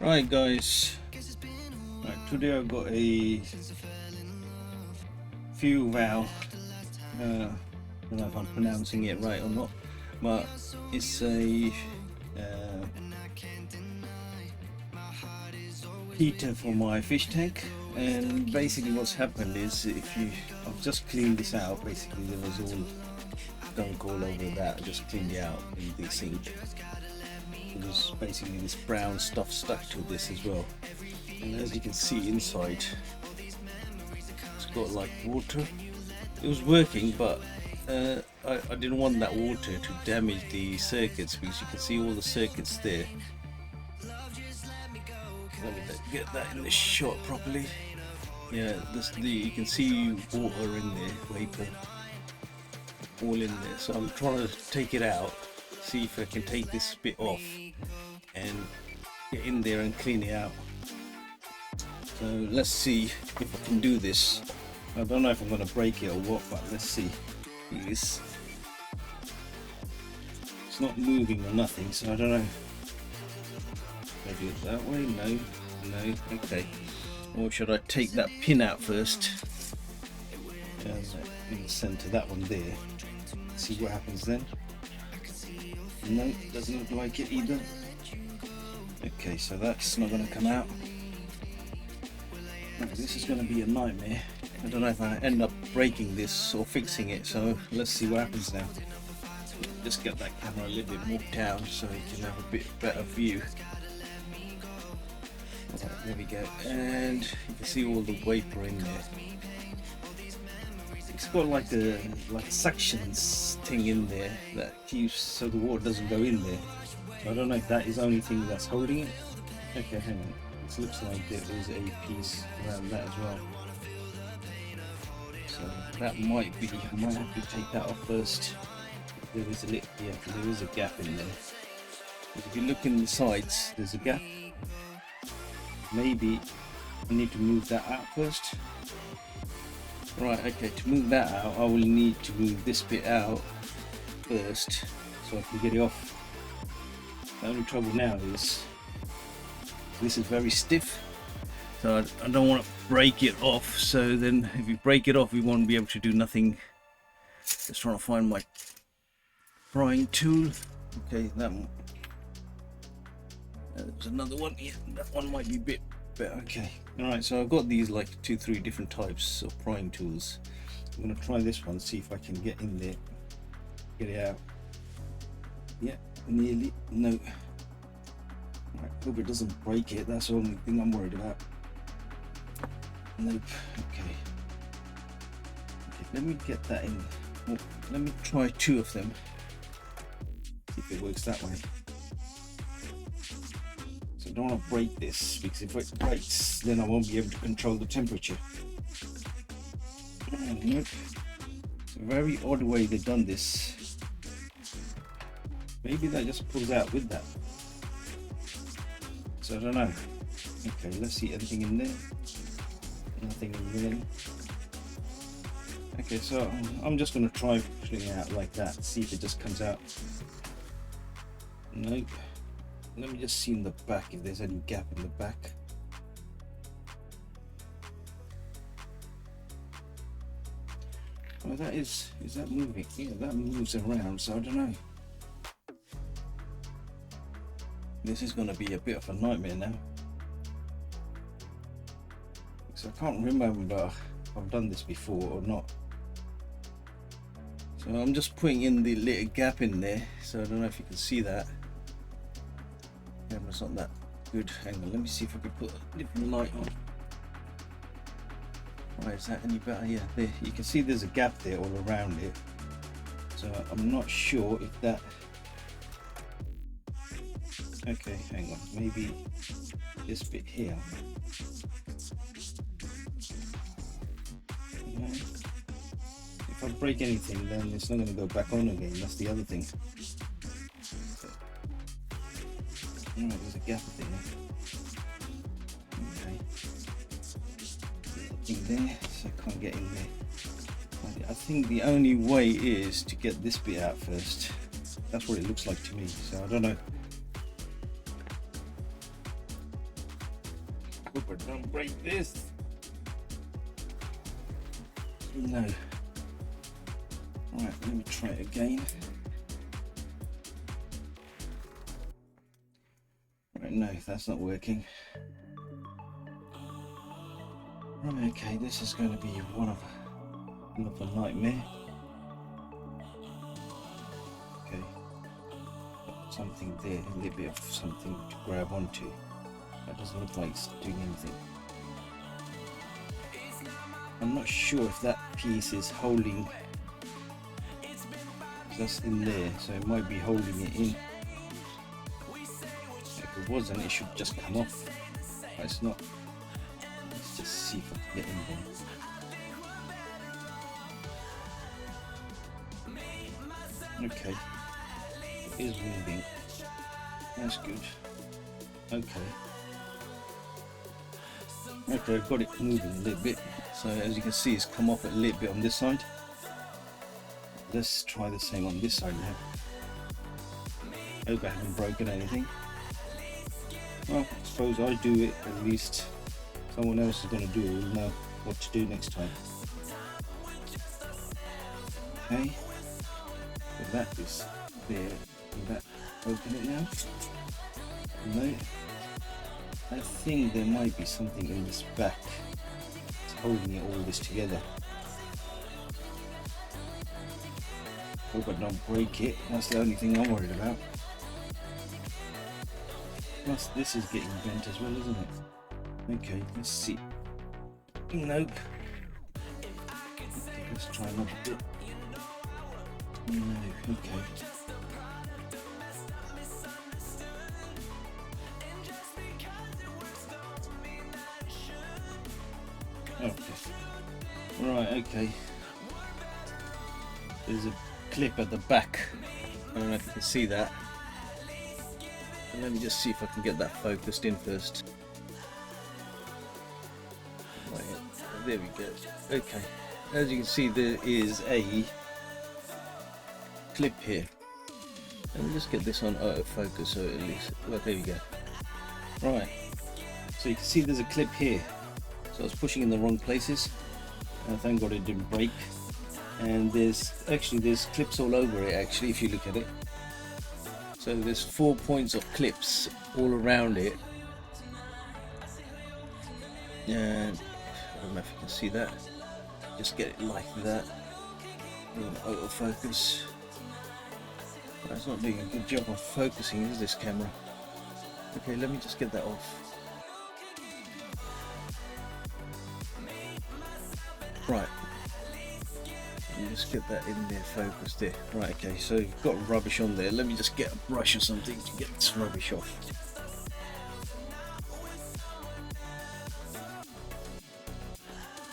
Right guys, today I've got a few valve, I don't know if I'm pronouncing it right or not, but it's a uh, heater for my fish tank. And basically what's happened is, I've just cleaned this out. Basically there was all gunk all over that. I just cleaned it out in the sink. There's basically this brown stuff stuck to this as well, and as you can see inside it's got like water. It was working, but I didn't want that water to damage the circuits, because you can see all the circuits there. Let me get that in the shot properly. Yeah, you can see water in there, vapor all in there. So I'm trying to take it out, see if I can take this bit off and get in there and clean it out. So let's see if I can do this. I don't know if I'm going to break it or what, but let's see. It's not moving or nothing, so I don't know. Should I do it that way? No, okay. Or should I take that pin out first and in the center, that one there? See what happens then. No, doesn't look like it either. Okay, so that's not going to come out. This is going to be a nightmare. I don't know if I end up breaking this or fixing it, so let's see what happens now. Just get that camera a little bit more down so you can have a bit better view. Right, there we go, and you can see all the vapor in there. It's got like a suctions thing in there that keeps so the water doesn't go in there. So I don't know if that is the only thing that's holding it. Okay, hang on. It looks like there is a piece around that as well. So that might be, I might have to take that off first. There is a little, yeah, there is a gap in there. If you look in the sides, there's a gap. Maybe I need to move that out first. Right, okay, to move that out, I will need to move this bit out first so I can get it off. The only trouble now is this is very stiff, so I don't want to break it off. So then if you break it off, we won't be able to do nothing. Just trying to find my prying tool. Okay, that one. There's another one here. That one might be a bit better. Okay, all right, so I've got these like 2-3 different types of prying tools. I'm going to try this one, see if I can get in there, get it out. Yeah, nearly. No. Right, hope it doesn't break it. That's the only thing I'm worried about. Nope. Okay, let me get that in. Well, let me try 2 of them, see if it works that way. So I don't want to break this, because if it breaks then I won't be able to control the temperature. Nope. It's a very odd way they've done this. Maybe that just pulls out with that. So I don't know. Okay, let's see, anything in there? Nothing in there. Okay, so I'm just going to try putting it out like that, see if it just comes out. Nope. Let me just see in the back if there's any gap in the back. Oh, that is that moving? Yeah, that moves around, so I don't know. This is going to be a bit of a nightmare now. So I can't remember if I've done this before or not. So I'm just putting in the little gap in there, so I don't know if you can see that. Camera's not that good. Hang on, let me see if I can put a different light on. Right, is that any better? Yeah, there. You can see there's a gap there all around it. So I'm not sure if that... Okay, hang on, maybe this bit here. Yeah. If I break anything, then it's not going to go back on again. That's the other thing. So, there's a gap there. Okay. In there, so I can't get in there. I think the only way is to get this bit out first. That's what it looks like to me. So I don't know. Hope I don't break this. No. Right, let me try it again. Right, no, that's not working. Right, okay, this is going to be one of a nightmare. Okay, got something there, a little bit of something to grab onto. That doesn't look like it's doing anything. I'm not sure if that piece is holding. That's in there, so it might be holding it in. If it wasn't, it should just come off. But it's not. Let's just see if I can get in there. Okay, it is moving. That's good. Okay. Okay, I've got it moving a little bit. So as you can see, it's come off a little bit on this side. Let's try the same on this side now. Hope I haven't broken anything. Well, I suppose I do it, at least someone else is going to do it, will know what to do next time. Okay, so that is there. Will that open it now? No. I think there might be something in this back. It's holding it all this together. Hope I don't break it. That's the only thing I'm worried about. Plus this is getting bent as well, isn't it? Okay, let's see. Nope. Let's try another bit. No, okay. Okay. Right, okay. There's a clip at the back. I don't know if you can see that. But let me just see if I can get that focused in first. Right, there we go. Okay. As you can see, there is a clip here. Let me just get this on autofocus so at least. Well, there we go. Right. So you can see there's a clip here. So I was pushing in the wrong places. Thank God it didn't break. And there's clips all over it actually, if you look at it. So there's 4 points of clips all around it. And I don't know if you can see that. Just get it like that. Autofocus. It's not doing a good job of focusing, is this camera? Okay, let me just get that off. Right. Just get that in there, focused there. Right, okay, so you've got rubbish on there. Let me just get a brush or something to get this rubbish off.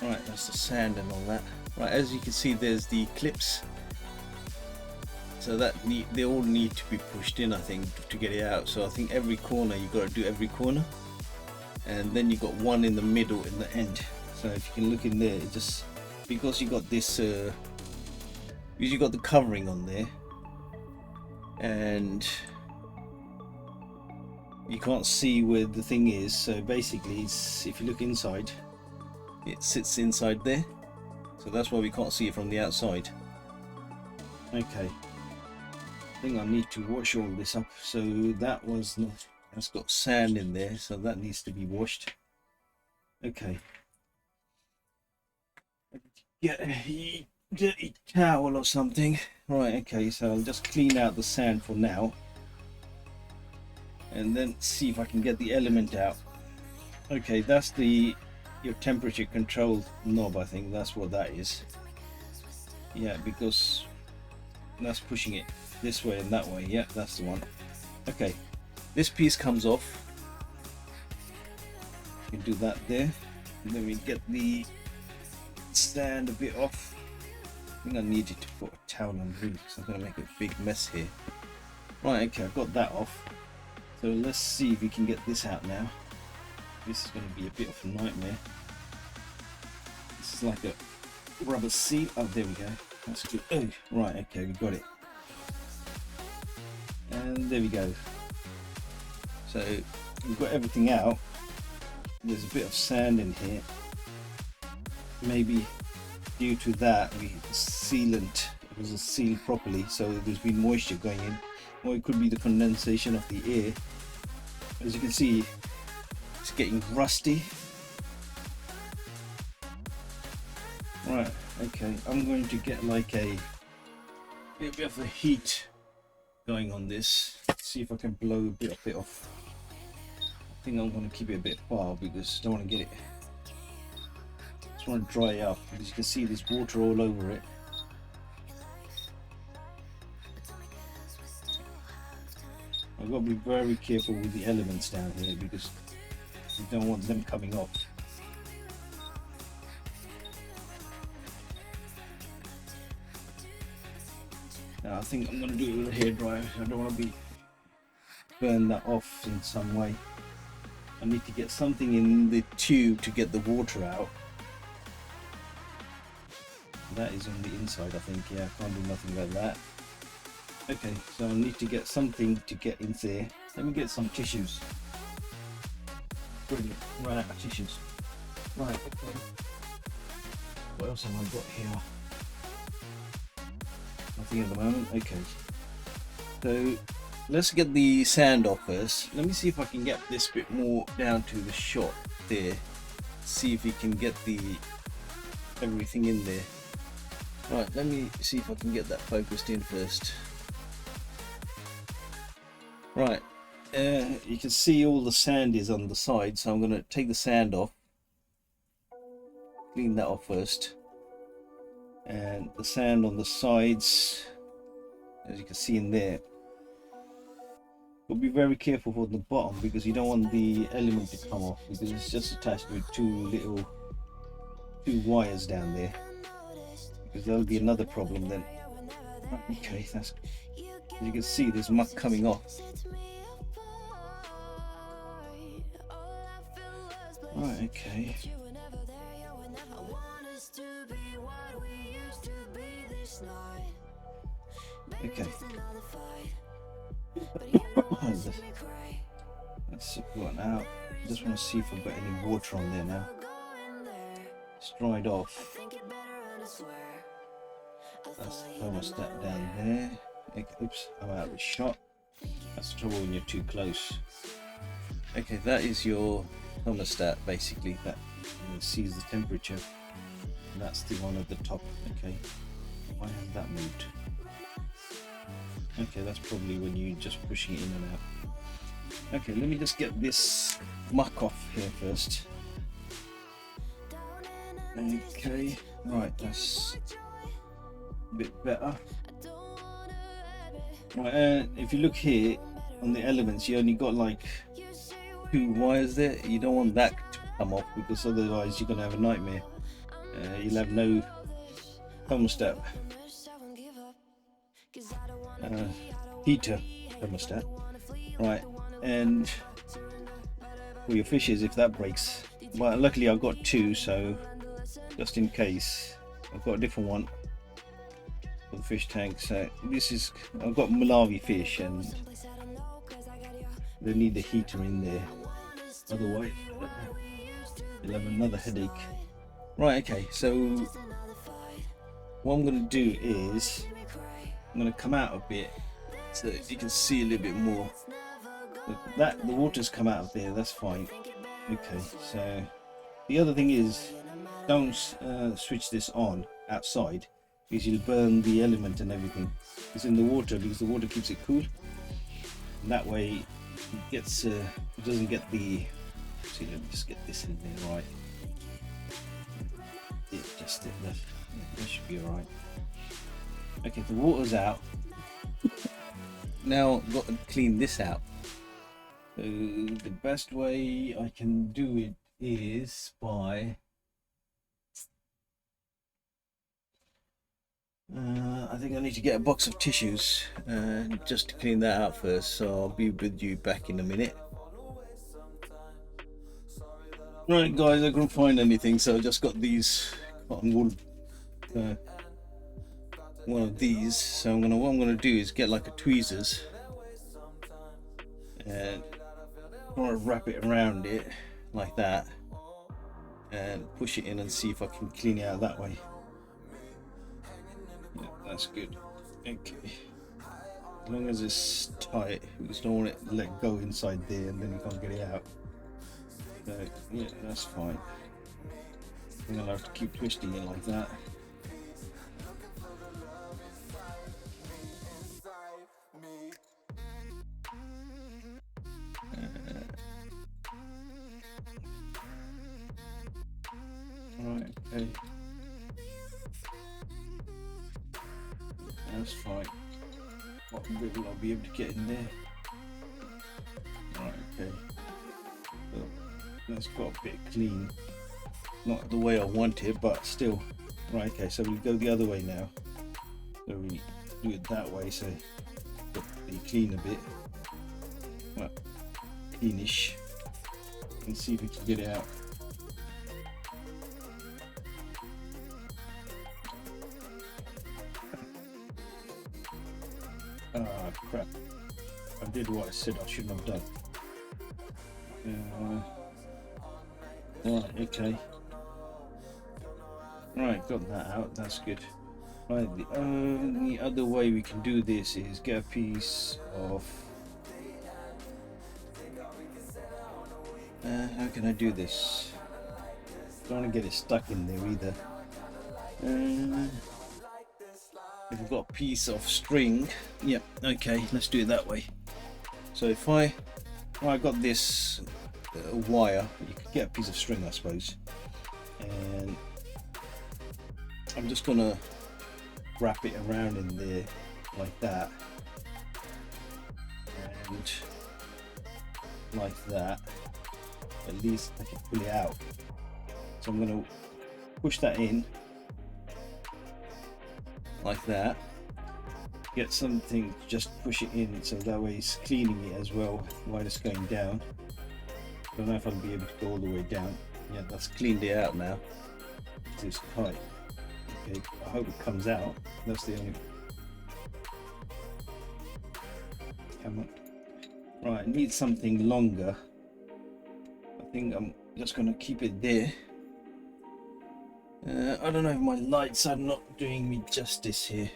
Right, that's the sand and all that. Right, as you can see, there's the clips. So they all need to be pushed in, I think, to get it out. So I think every corner, you've got to do every corner. And then you've got one in the middle, in the end. So if you can look in there, it just, because you got this, you got the covering on there, and you can't see where the thing is. So basically, it's, if you look inside, it sits inside there. So that's why we can't see it from the outside. Okay, I think I need to wash all this up. So that's got sand in there, so that needs to be washed. Okay. Get a dirty towel or something. Right, okay, so I'll just clean out the sand for now and then see if I can get the element out. Okay, that's your temperature control knob. I think that's what that is. Yeah, because that's pushing it this way and that way. Yeah, that's the one. Okay, this piece comes off. You can do that there. And then we get the sand a bit off. I think I needed to put a towel on because I'm going to make a big mess here. Right, okay, I've got that off. So let's see if we can get this out now. This is going to be a bit of a nightmare. This is like a rubber seal. Oh, there we go. That's good. Oh, right, okay, we got it. And there we go. So we've got everything out. there's a bit of sand in here. Maybe due to that, the sealant wasn't sealed properly, so there's been moisture going in, or it could be the condensation of the air. As you can see, it's getting rusty. Right, okay, I'm going to get like a bit of a heat going on this. See if I can blow a bit of it off. I think I'm going to keep it a bit far because I don't want to get it. Just want to dry it up. As you can see, there's water all over it. I've got to be very careful with the elements down here because you don't want them coming off. Now I think I'm going to do it with a hairdryer. I don't want to burn that off in some way. I need to get something in the tube to get the water out. That is on the inside, I think. Yeah, I can't do nothing about that. Okay, so I need to get something to get in there. Let me get some tissues. Brilliant, run out of tissues. Right, okay. What else have I got here? Nothing at the moment. Okay. So let's get the sand off first. Let me see if I can get this bit more down to the shot there. See if we can get the everything in there. Right, let me see if I can get that focused in first. Right, you can see all the sand is on the side, so I'm going to take the sand off, clean that off first, and the sand on the sides, as you can see in there. But be very careful for the bottom because you don't want the element to come off because it's just attached with two wires down there, because there'll be another problem then. Okay, that's, as you can see, there's muck coming off. Right, okay. Okay. That's one out. Just want to see if I've got any water on there now. It's dried off. That's the thermostat down there. Oops, I'm out of the shot. That's the trouble when you're too close. Okay, that is your thermostat basically, that sees the temperature. And that's the one at the top. Okay, why has that moved? Okay, that's probably when you're just pushing it in and out. Okay, let me just get this muck off here first. Okay, right, that's a bit better. Right, if you look here on the elements, you only got like 2 wires there. You don't want that to come off because otherwise you're gonna have a nightmare. You'll have no thermostat, heater thermostat, right? And for your fishes, if that breaks, well, luckily I've got 2, so just in case, I've got a different one for the fish tank. So this is, I've got Malawi fish and they need the heater in there, otherwise you'll have another headache. Right, okay, so what I'm going to do is I'm going to come out a bit so that you can see a little bit more. That the water's come out of there, that's fine. Okay, so the other thing is, don't switch this on outside because you'll burn the element and everything. It's in the water because the water keeps it cool. And that way it gets it doesn't get the, see, let me just get this in there, right? Just it, that should be alright. Okay, the water's out. Now I've got to clean this out. So the best way I can do it is by I think I need to get a box of tissues just to clean that out first, so I'll be with you back in a minute. Right guys, I couldn't find anything, so I just got these cotton wool, one of these. So what I'm gonna do is get like a tweezers and try to wrap it around it like that, and push it in and see if I can clean it out that way. Yeah, that's good. Okay, as long as it's tight, we just don't want it to let go inside there and then you can't get it out. So yeah, that's fine. I'm gonna have to keep twisting it like that. Right, okay. That's fine. What bit will I be able to get in there? Right, okay. So that's got a bit clean. Not the way I want it, but still. Right, okay, so we go the other way now. So we do it that way, so they clean a bit. Well, cleanish. And see if we can get it out. Ah, crap. I did what I said I shouldn't have done. Right, okay. Right, got that out, that's good. Right, the only other way we can do this is get a piece of... how can I do this? Don't want to get it stuck in there either. If we've got a piece of string, yeah, okay, let's do it that way. So if I got this wire, you could get a piece of string, I suppose, and I'm just gonna wrap it around in there like that, and like that. At least I can pull it out. So I'm gonna push that in like that, get something, just push it in so that way it's cleaning it as well while it's going down. I don't know if I'll be able to go all the way down. Yeah, that's cleaned it out now. It's tight. Okay, I hope it comes out. That's the only... Come on. Right, I need something longer. I think I'm just gonna keep it there. I don't know if my lights are not doing me justice here.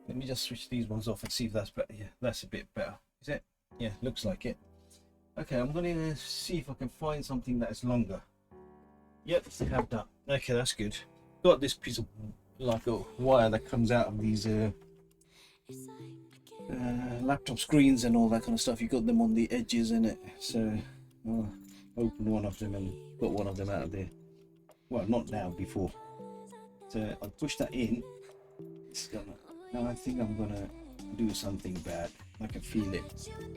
Let me just switch these ones off and see if that's better. Yeah, that's a bit better. Is it? Yeah, looks like it. Okay, I'm going to see if I can find something that is longer. Yep, I have done. Okay, that's good. Got this piece of like a wire that comes out of these laptop screens and all that kind of stuff. You got them on the edges in it. So I'll open one of them and got one of them out of there. Well, not now, before. So I'll push that in. It's gonna... Now I think I'm gonna do something bad. I can feel it.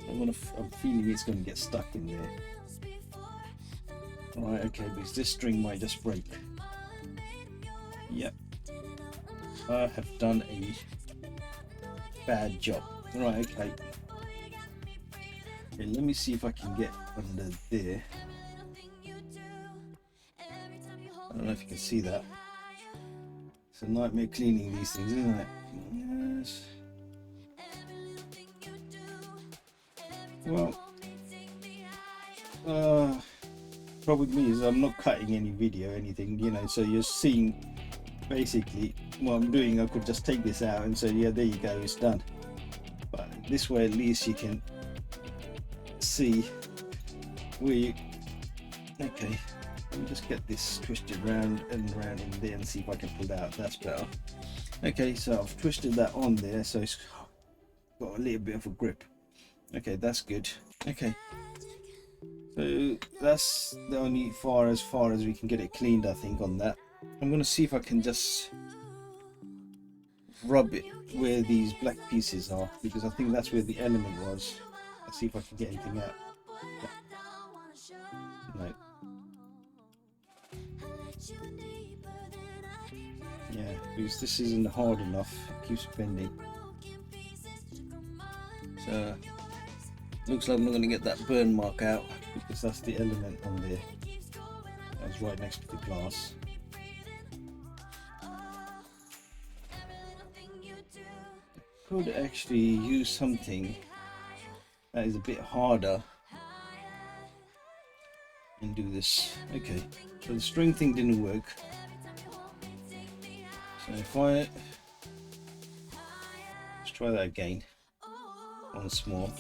I'm feeling it's gonna get stuck in there. Alright, okay, because this string might just break. Yep. I have done a bad job. Right, okay. Okay, let me see if I can get under there. I don't know if you can see that. It's a nightmare cleaning these things, isn't it? Yes. Well, problem with me is I'm not cutting any video or anything, you know, so you're seeing basically what I'm doing. I could just take this out and say, yeah, there you go, it's done. But this way at least you can see where you... Okay. Let me just get this twisted round and round in there and see if I can pull it out. That's better. Okay, so I've twisted that on there, so it's got a little bit of a grip. Okay, that's good. Okay, so that's the only as far as we can get it cleaned, I think, on that. I'm gonna see if I can just rub it where these black pieces are, because I think that's where the element was. Let's see if I can get anything out. No. Yeah, because this isn't hard enough, it keeps bending. So looks like I'm not going to get that burn mark out because that's the element on there. That's right next to the glass. Could actually use something that is a bit harder and do this. Okay, so the string thing didn't work. So if I let's try that again once more.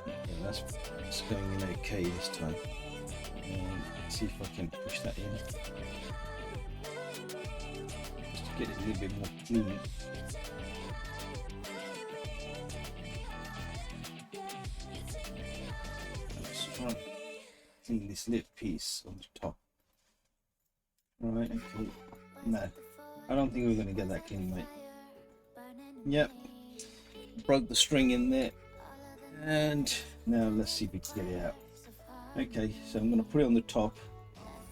Yeah, that's going in okay this time. And see if I can push that in just to get it a little bit more clean. Let's try and clean this lip piece on the top. Right, okay. No, I don't think we're going to get that clean, mate. Yep, broke the string in there, and now let's see if we can get it out. Okay, so I'm going to put it on the top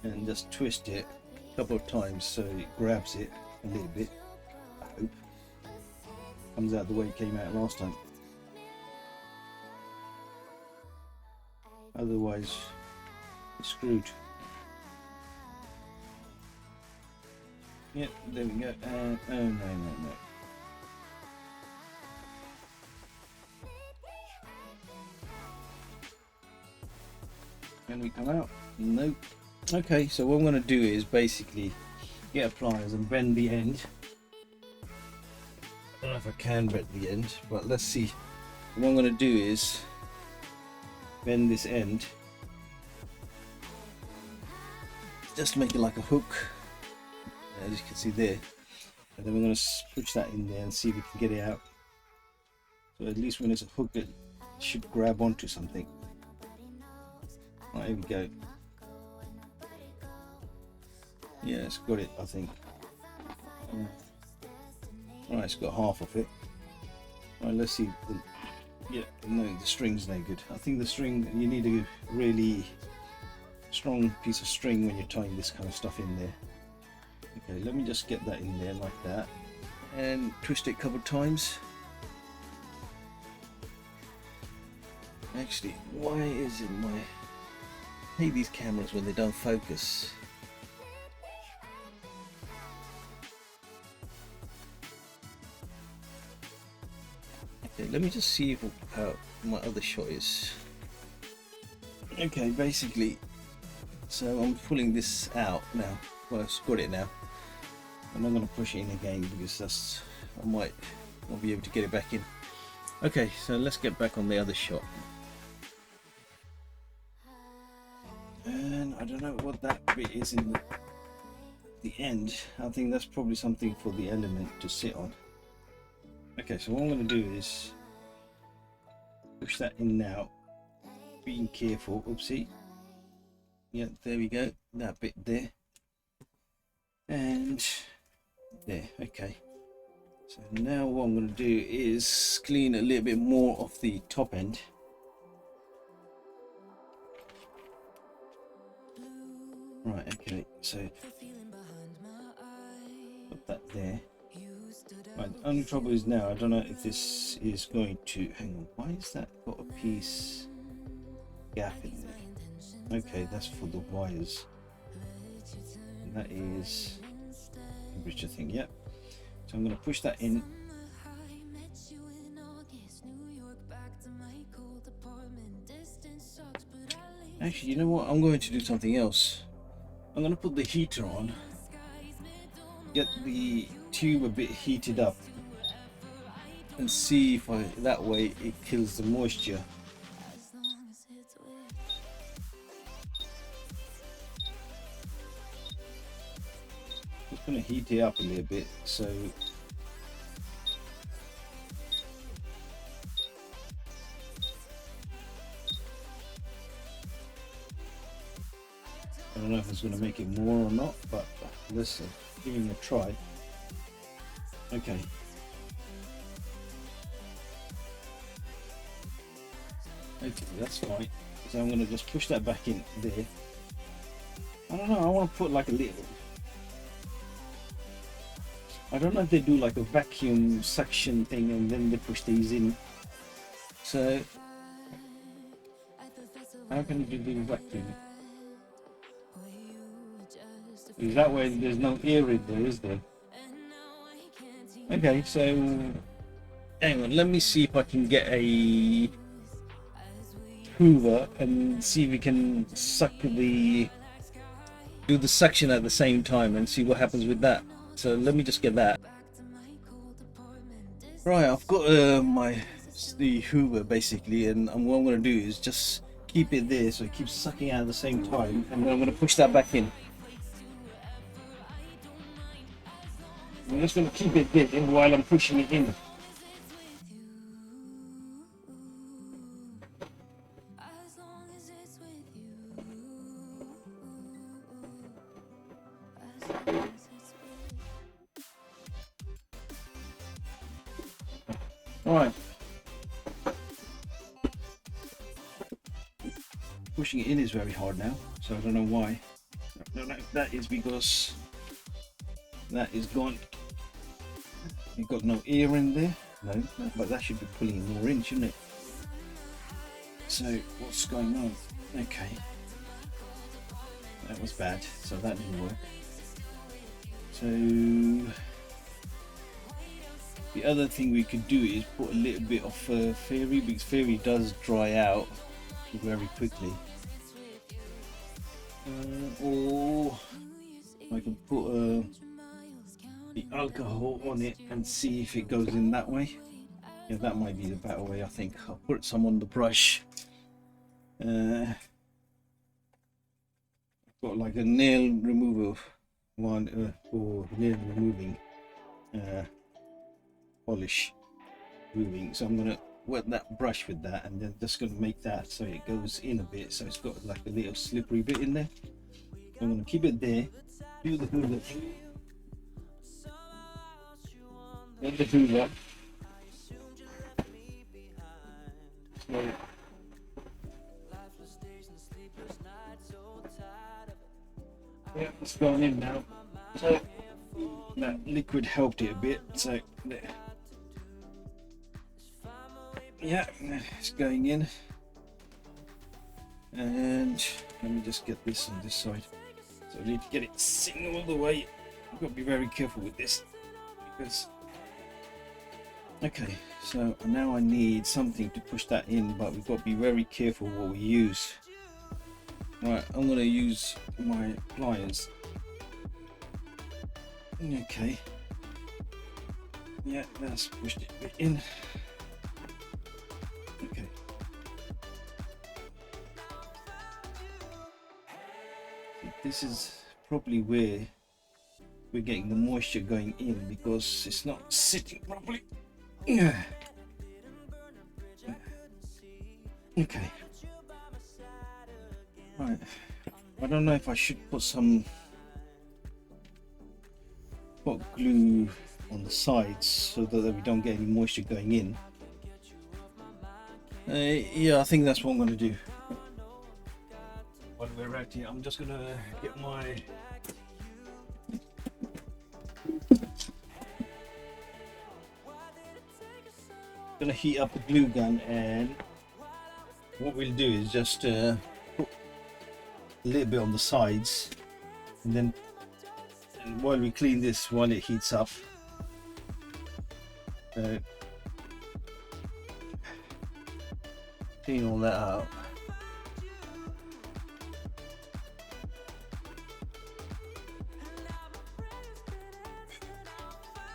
and just twist it a couple of times so it grabs it a little bit. I hope comes out the way it came out last time. Otherwise, it's screwed. Yep, there we go. And oh no. Can we come out? Nope. Okay, so what I'm going to do is basically get a pliers and bend the end. I don't know if I can bend the end, but let's see. What I'm going to do is bend this end, just make it like a hook, as you can see there, and then we're going to push that in there and see if we can get it out. So at least when it's a hook, it should grab onto something. Right, here we go. Yeah, it's got it, I think. Right, it's got half of it. Right, let's see. Yeah, no, the string's no good. I think the string, you need a really strong piece of string when you're tying this kind of stuff in there. Okay, let me just get that in there like that and twist it a couple of times. Actually, why is it I hate these cameras when they don't focus. Okay, let me just see how my other shot is. Okay, basically, so I'm pulling this out now. Well, I've got it now. I'm not going to push it in again because I might not be able to get it back in. Okay, so let's get back on the other shot. And I don't know what that bit is in the end. I think that's probably something for the element to sit on. Okay, so what I'm going to do is push that in now, being careful. Oopsie. Yeah, there we go, that bit there and there. Okay, so now what I'm going to do is clean a little bit more of the top end. Right, okay, so put that there. Right, the only trouble is now I don't know if this is going to hang on. Why is that got a piece gap in there? Okay, that's for the wires. And that is temperature thing. Yep. So I'm going to push that in. Actually, you know what? I'm going to do something else. I'm going to put the heater on. Get the tube a bit heated up and see if that way it kills the moisture. Just going to heat it up a little bit so I don't know if it's going to make it more or not, but let's give it a try. Okay. Okay, that's fine. So I'm going to just push that back in there. I don't know, I want to put like a little. I don't know if they do like a vacuum suction thing and then they push these in. So, how can you do vacuum? Because that way there's no air in there, is there? Okay, so hang on, let me see if I can get a Hoover and see if we can do the suction at the same time and see what happens with that. So let me just get that. Right, I've got the Hoover basically, and what I'm going to do is just keep it there so it keeps sucking out at the same time, and then I'm going to push that back in. I'm just going to keep it there while I'm pushing it in. Alright. Pushing it in is very hard now, so I don't know why. I don't know if that is because that is gone. You've got no air in there. No, but that should be pulling more in, shouldn't it? So what's going on? Okay. That was bad, so that didn't work. So the other thing we could do is put a little bit of fairy, because fairy does dry out very quickly. Or I can put the alcohol on it and see if it goes in that way. Yeah, that might be the better way, I think. I'll put some on the brush. I've got like a nail remover one for nail removing polish moving, so I'm gonna wet that brush with that and then just gonna make that so it goes in a bit, so it's got like a little slippery bit in there. So I'm gonna keep it there, do the hoover, get the hoover. So, yeah, it's going in now. So that liquid helped it a bit. So yeah, it's going in. And let me just get this on this side. So I need to get it sitting all the way. I've got to be very careful with this because. Okay, so now I need something to push that in, but we've got to be very careful what we use. Right, I'm going to use my pliers. Okay. Yeah, that's pushed it a bit in. Okay. This is probably where we're getting the moisture going in because it's not sitting properly. Yeah. Okay. Right. I don't know if I should put some hot glue on the sides so that we don't get any moisture going in. Yeah, I think that's what I'm going to do. While we're out here, I'm just going to get my going to heat up the glue gun, and what we'll do is just put a little bit on the sides, and then while we clean this, while it heats up, clean all that out.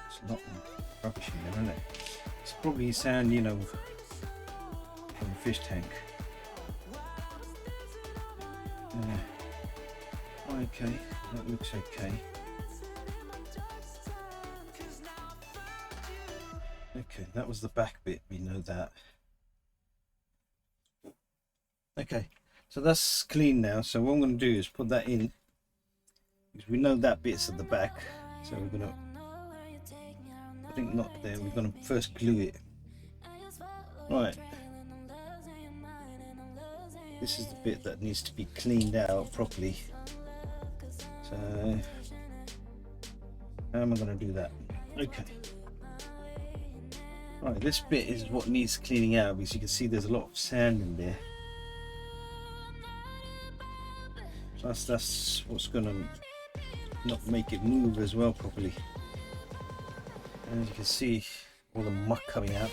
It's not rubbish in there, isn't it? It's probably sand, you know, from the fish tank. Okay, that looks okay. Okay, that was the back bit, we know that. Okay, so that's clean now. So what I'm going to do is put that in, because we know that bit's at the back. So we're going to, I think not there, we're going to first glue it. Right. This is the bit that needs to be cleaned out properly. So how am I going to do that? Okay. Right, this bit is what needs cleaning out, because you can see there's a lot of sand in there. So that's what's going to not make it move as well properly. And as you can see, all the muck coming out.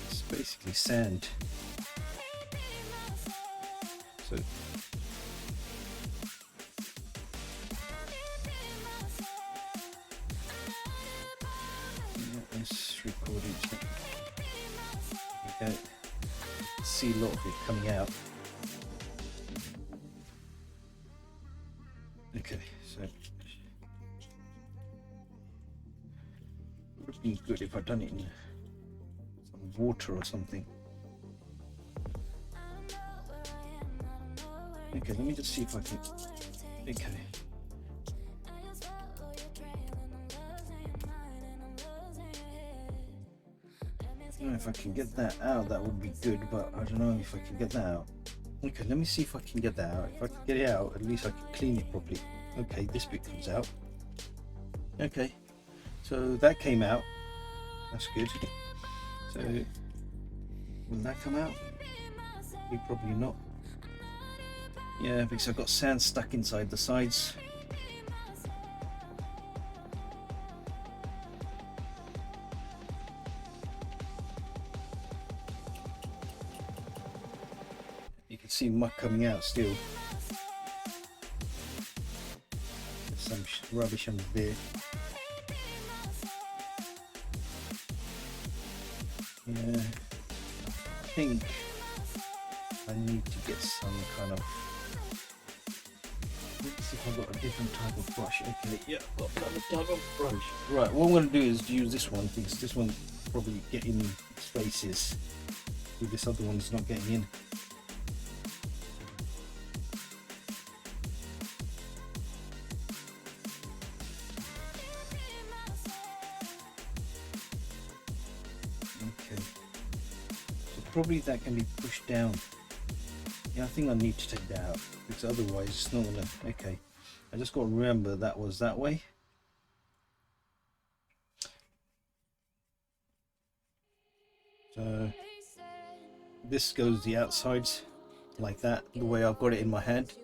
It's basically sand. So yeah, let's record it. Okay. See a lot of it coming out. Okay, so it would be good if I'd done it in some water or something. Okay, let me just see if I can. Okay. I don't know if I can get that out, that would be good, but I don't know if I can get that out. Okay, let me see if I can get that out. If I can get it out, at least I can clean it properly. Okay, this bit comes out. Okay, so that came out. That's good. So, will that come out? Probably not. Yeah, because I've got sand stuck inside the sides. You can see muck coming out still. There's some rubbish under there. Yeah, I think I need to get some kind of. Let's see if I've got a different type of brush. Okay, yeah, I've got another type of brush. Right, what I'm going to do is use this one because this one probably get in spaces. This other one's not getting in. Okay, so probably that can be pushed down. Yeah, I think I need to take that out because otherwise it's not gonna. Okay, I just got to remember that was that way. So this goes the outsides like that, the way I've got it in my hand.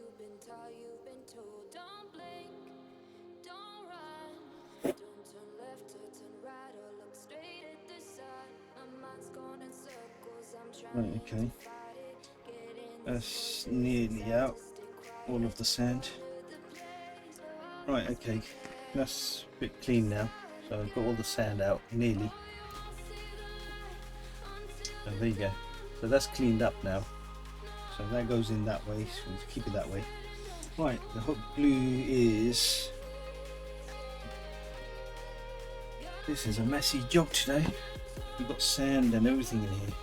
Right, okay. That's nearly out, all of the sand. Right, okay, that's a bit clean now. So I've got all the sand out, nearly. So there you go. So that's cleaned up now. So that goes in that way, so we'll keep it that way. Right, the hot glue is... This is a messy job today. We've got sand and everything in here.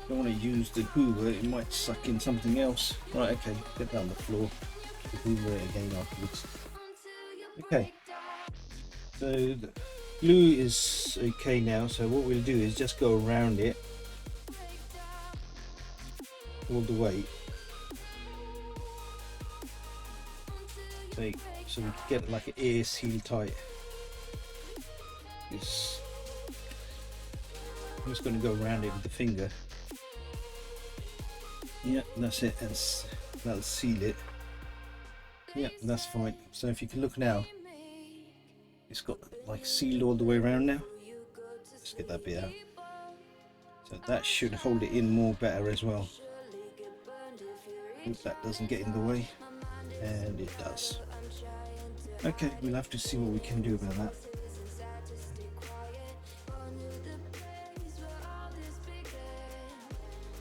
Don't want to use the hoover, it might suck in something else. Right, okay, get that on the floor. Hoover it again afterwards. Okay, so the glue is okay now, so what we'll do is just go around it all the way. So we get like an air seal tight. I'm just going to go around it with the finger. Yeah, that's it, and that'll seal it. Yeah, that's fine. So if you can look now, it's got like sealed all the way around now. Let's get that bit out. So that should hold it in more better as well. Hope that doesn't get in the way, and it does. Okay, we'll have to see what we can do about that.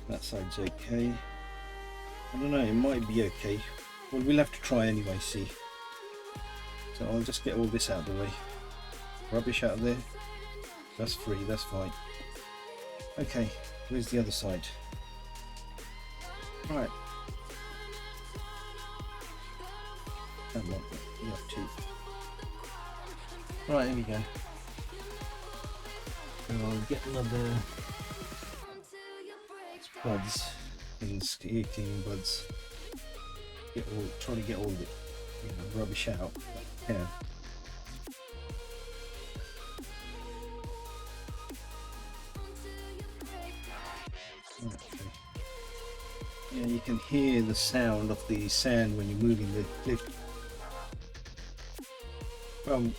That side's okay. I don't know, it might be okay. Well, we'll have to try anyway, see. So I'll just get all this out of the way. Rubbish out of there. That's free, that's fine. Okay, where's the other side? Right. Come on, you have two. Right, here we go. And I'll get another buds, things, ear cleaning buds. Try to get all the rubbish out. Yeah. Okay. Yeah, you can hear the sound of the sand when you're moving the lift. I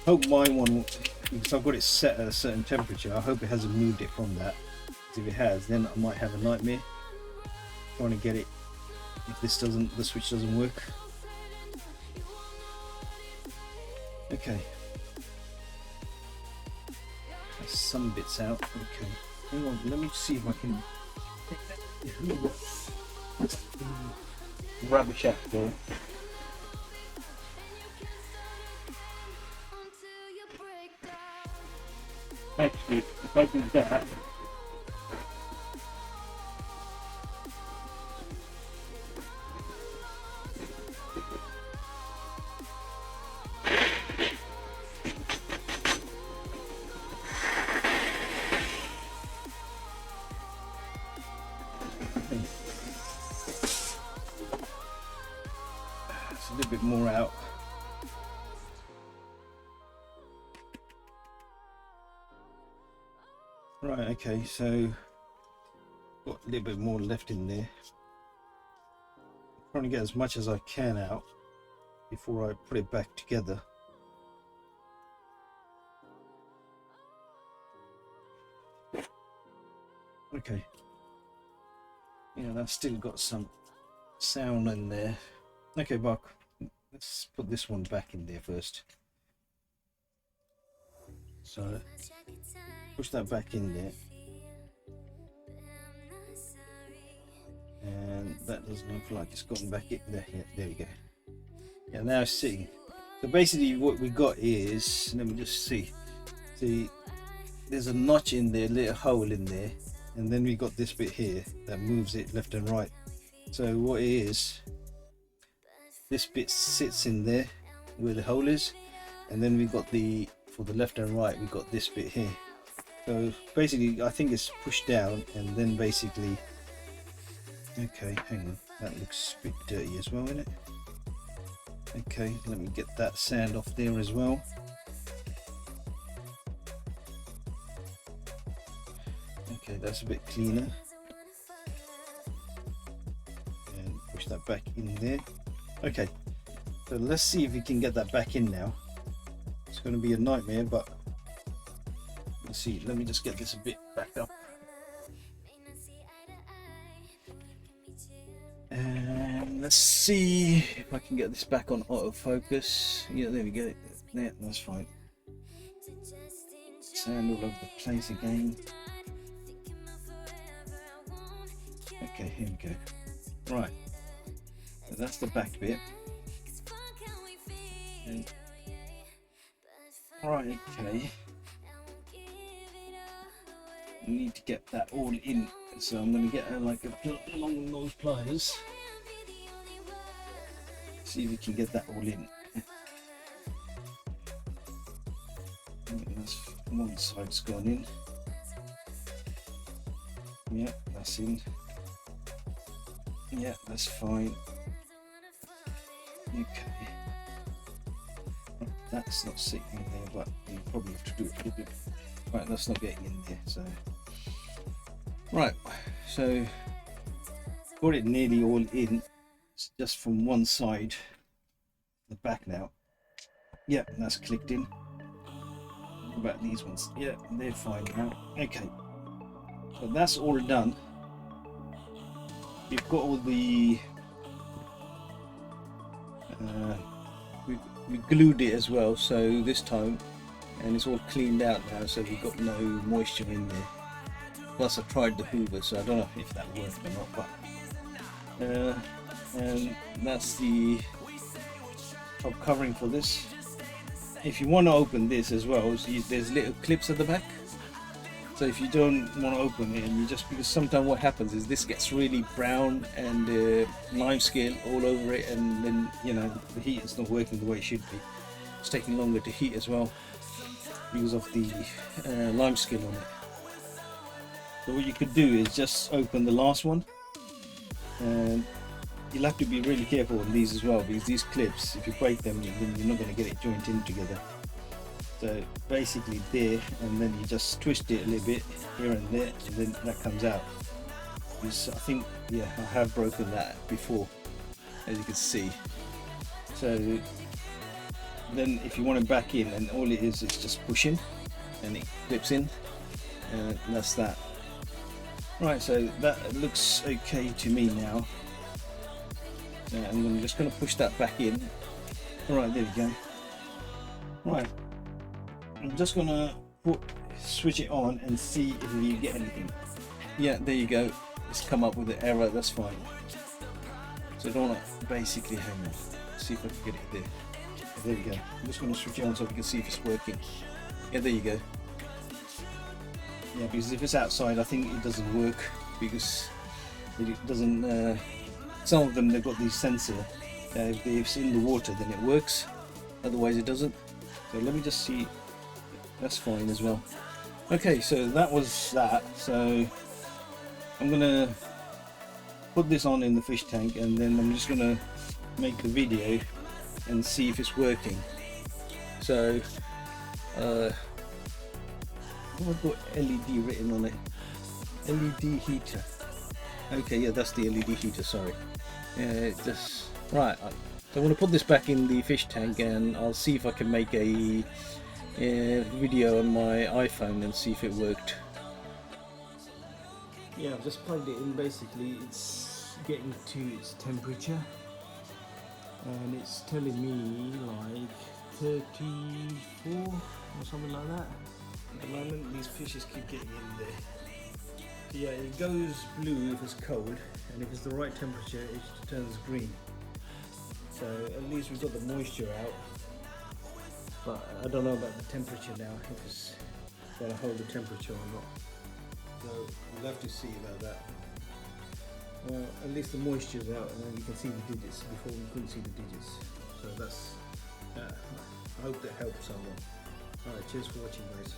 hope my one because I've got it set at a certain temperature. I hope it hasn't moved it from that. If it has, then I might have a nightmare trying to get it if this doesn't, the switch doesn't work. Okay, that's some bits out. Okay, hang on, let me see if I can rubbish out there. Actually, if I do that, it's a little bit more out. Right, okay, so got a little bit more left in there. I'm trying to get as much as I can out before I put it back together. Okay, yeah, that's still got some sound in there. Okay, Buck, let's put this one back in there first. So push that back in there, and that doesn't look like it's gotten back in there. Yeah, there we go. Yeah, now it's sitting. So basically what we got is, let me just see, there's a notch in there, a little hole in there, and then we got this bit here that moves it left and right. So what it is, this bit sits in there where the hole is, and then we got the, for the left and right, we got this bit here. So basically I think it's pushed down, and then basically, okay, hang on, that looks a bit dirty as well, isn't it? Okay, let me get that sand off there as well. Okay, that's a bit cleaner, and push that back in there. Okay, so let's see if we can get that back in now. It's going to be a nightmare, but let's see. Let me just get this a bit back up, and let's see if I can get this back on autofocus. Yeah, there we go. Yeah, that's fine. Sand all over the place again. Okay, here we go. Right, so that's the back bit. And, right, okay. I need to get that all in, so I'm going to get like a long nose pliers. See if we can get that all in. That's one side's gone in. Yeah, that's in. Yeah, that's fine. Okay. That's not sitting in there, but you probably have to do it a little bit. Right, that's not getting in there, so. Right, so got it nearly all in. It's just from one side, the back now. Yeah, that's clicked in. What about these ones? Yeah, they're fine now. Okay, so that's all done. We've got all the we glued it as well, so this time, and it's all cleaned out now, so we've got no moisture in there. Plus I tried the hoover, so I don't know if that worked or not, but and that's the top covering for this. If you want to open this as well, so there's little clips at the back. So if you don't want to open it, and you just, because sometimes what happens is this gets really brown and lime scale all over it, and then, you know, the heat is not working the way it should be. It's taking longer to heat as well because of the lime scale on it. So what you could do is just open the last one, and you'll have to be really careful on these as well, because these clips, if you break them, then you're not going to get it joined in together. So basically there, and then you just twist it a little bit here and there, and then that comes out. Because I think, yeah, I have broken that before, as you can see. So then if you want it back in, and all it is just pushing, and it clips in, and that's that. Right, so that looks okay to me now. So I'm just going to push that back in. Alright, there we go. Right, I'm just going to switch it on and see if you get anything. Yeah, there you go. It's come up with an error, that's fine. So I don't want to basically hang on. See if I can get it there. There we go. I'm just going to switch it on so we can see if it's working. Yeah, there you go. Yeah, because if it's outside, I think it doesn't work, because it doesn't. Some of them, they've got these sensor. If it's in the water, then it works. Otherwise, it doesn't. So let me just see. That's fine as well. Okay, so that was that. So I'm gonna put this on in the fish tank, and then I'm just gonna make the video and see if it's working. So I've got LED written on it. LED heater. Okay, yeah, that's the LED heater, sorry. Just right, I want to put this back in the fish tank, and I'll see if I can make a video on my iPhone and see if it worked. Yeah, I've just plugged it in. Basically it's getting to its temperature, and it's telling me like 34 or something like that. At the moment these fishes keep getting in there. Yeah, it goes blue if it's cold, and if it's the right temperature it turns green. So at least we've got the moisture out, but I don't know about the temperature now, if it's going to hold the temperature or not. So we'll have to see about that. Well, at least the moisture's out, and then you can see the digits. Before we couldn't see the digits. So that's, I hope that helps someone. Alright, cheers for watching, guys.